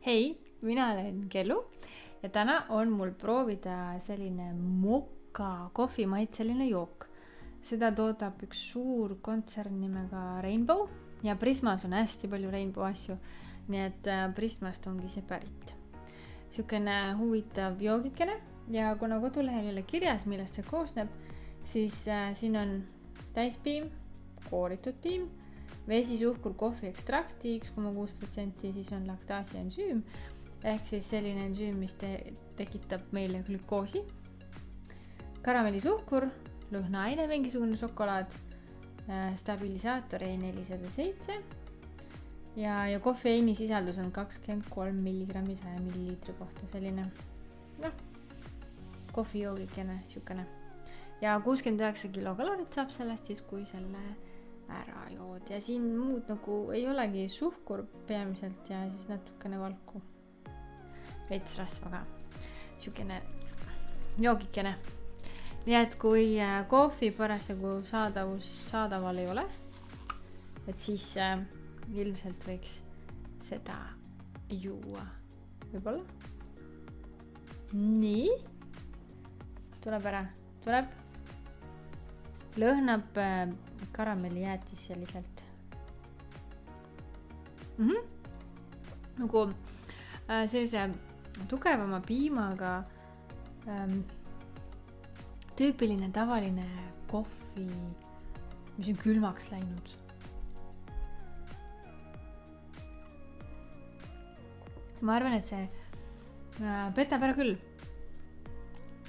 Hei, mina olen Kellu ja täna on mul proovida selline moka kohvimaitseline jook. Seda toodab üks suur kontsern nimega Rainbow ja Prismas on hästi palju Rainbow asju, nii et Prismast ongi see pärit. Siukene huvitav joogikene ja kuna kodulehel ei ole kirjas, millest see koosneb, siis siin on täispiim, kooritud piim, vesi, suhkur, kohvi ekstrakti 1,6%, siis on laktaasi ensüüm ehk siis selline ensüüm, mis tekitab meile glükoosi, karamellisuhkur, lõhnaaine, mingisugune šokolaad, stabilisaator E407 ja kofeiini sisaldus on 23 milligrammi 100 milliliitri kohta, selline kohvijoogikene siukene ja 69 kilokalorit saab sellest siis, kui selle ära jood ja siin muud nagu ei olegi, suhkur peamiselt ja siis natukene valku, veits rasva ka, siukene joogikene. Nii et kui kohvi parasjagu saadaval ei ole, et siis ilmselt võiks seda juua võib-olla. Nii, tuleb ära, lõhnab karamellijäätis selliselt. Nagu sellise tugevama piimaga tüüpiline tavaline kohvi, mis on külmaks läinud. Ma arvan, et see petab ära küll.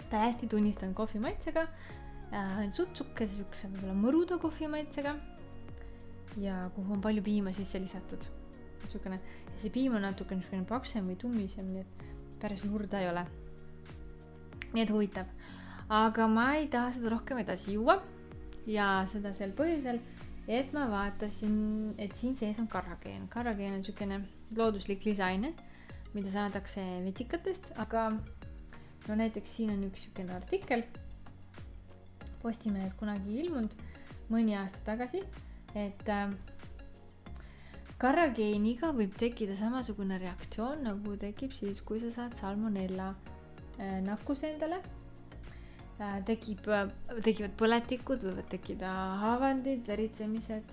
Ta hästi tunnistan kohvi maitsega, sutsuke siukse võib-olla mõruda kohvi maitsega ja kuhu on palju piima sisse lisatud. Siukene, ja see piim on natuke niisugune paksem või tummisem, nii et päris murda ei ole. Nii et huvitav. Aga ma ei taha seda rohkem edasi juua ja seda sel põhjusel, et ma vaatasin, et siin sees on karrageen. Karrageen on siukene looduslik lisaine, mida saadakse vetikatest, aga no näiteks siin on üks siukene artikkel Postimehes kunagi ilmunud mõni aasta tagasi, et karrageeniga võib tekkida samasugune reaktsioon, nagu tekib siis, kui sa saad salmonella nakkuse endale. Tekivad põletikud, võivad tekkida haavandid, veritsemised.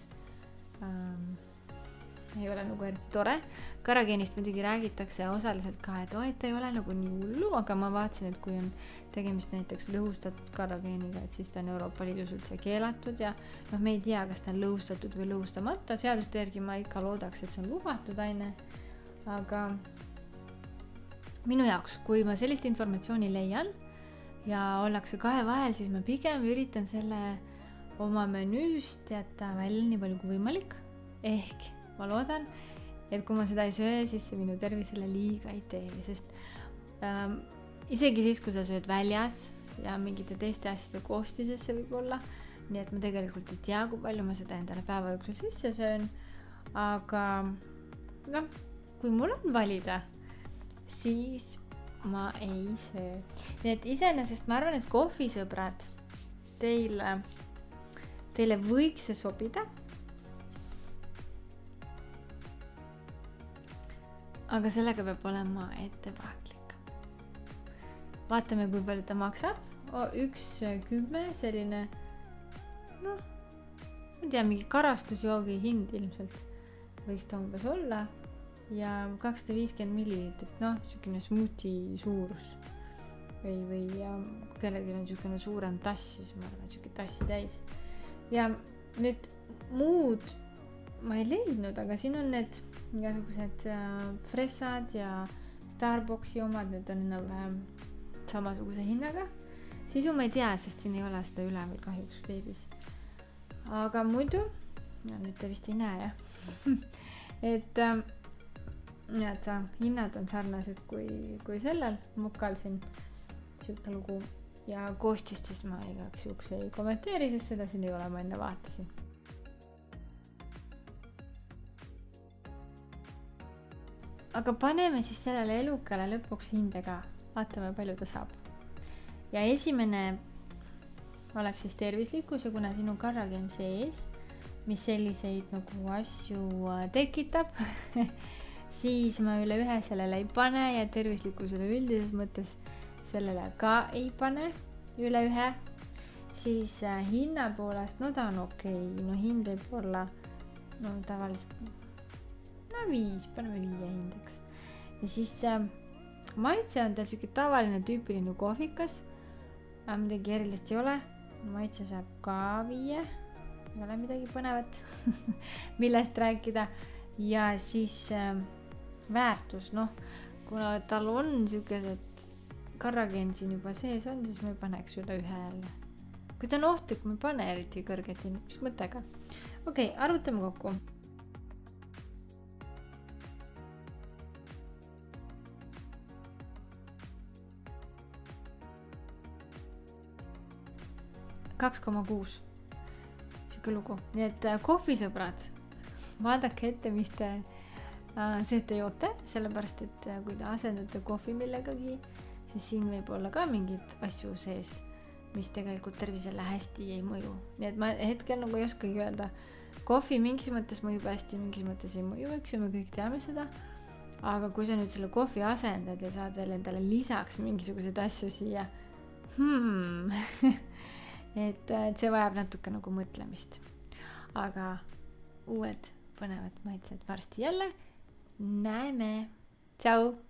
Ei ole nagu eriti tore. Karrageenist muidugi räägitakse osaliselt ka, et ei ole nagu nii hullu, aga ma vaatasin, et kui on tegemist näiteks lõhustatud karrageeniga, et siis ta on Euroopa Liidus üldse keelatud ja me ei tea, kas ta on lõhustatud või lõhustamata. Seaduste järgi ma ikka loodaks, et see on lubatud aine, aga minu jaoks, kui ma sellist informatsiooni leian ja ollakse kahe vahel, siis ma pigem üritan selle oma menüüst jätta välja nii palju kui võimalik, ehk ma loodan, et kui ma seda ei söö, siis see minu tervisele liiga ei tee, sest isegi siis, kui sa sööd väljas ja mingite teiste asjade koostisesse võib olla, nii et ma tegelikult ei tea, kui palju ma seda endale päeva jooksul sisse söön, aga kui mul on valida, siis ma ei söö. Nii et iseenesest ma arvan, et kohvisõbrad, teile võiks see sobida. Aga sellega peab olema ettevaatlik. Vaatame, kui palju ta maksab. 1,10 selline, ma ei tea, mingi karastusjoogi hind ilmselt võiks ta umbes olla. Ja 250 milliliitrit, siukene smoothie suurus. Või kui kellelgi on siukene suurem tass, siis ma arvan, siuke tassi täis. Ja nüüd muud ma ei leidnud, aga siin on need igasugused Fressad ja Starbucksi omad, need on enam-vähem samasuguse hinnaga. Sisu ma ei tea, sest siin ei ole seda üleval kahjuks veebis. Aga muidu, nüüd te vist ei näe, et hinnad on sarnased kui sellel mokal siin siuke lugu ja koostist siis ma igaks juhuks ei kommenteeri, sest seda siin ei ole, ma enne vaatasin. Aga paneme siis sellele elukale lõpuks hinde ka. Vaatame, palju ta saab. Ja esimene oleks siis tervislikkus ja kuna siin on karrageen sees, mis selliseid nagu asju tekitab, siis ma üle 1 sellele ei pane ja tervislikkusele üldises mõttes sellele ka ei pane üle 1. Siis hinna poolest, no ta on okei. No hind võib olla, no tavaliselt, no 5, paneme 5 hindeks. Ja siis maitse on tal siuke tavaline tüüpiline kohvikas. Midagi erilist ei ole. Maitse saab ka 5. Ei ole midagi põnevat, millest rääkida. Ja siis väärtus, noh, kuna tal on siukesed karrageen siin juba sees on, siis ma ei paneks üle 1 jälle. Kui ta on ohtlik, ma ei pane eriti kõrget hind, mis mõttega. Okei, arvutame kokku. $2,6. Siuke lugu. Nii et kohvisõbrad, vaadake ette, mis te sööte joote, sellepärast, et kui te asendate kohvi millegagi, siis siin võib olla ka mingid asju sees, mis tegelikult tervisele hästi ei mõju. Nii et ma hetkel nagu ei oskagi öelda, kohvi mingis mõttes mõjub hästi, mingis mõttes ei mõju, eks ju, me kõik teame seda. Aga kui sa nüüd selle kohvi asendad ja saad veel endale lisaks mingisuguseid asju siia, et see vajab natuke nagu mõtlemist. Aga uued põnevad maitsed varsti jälle. Näeme. Tšau!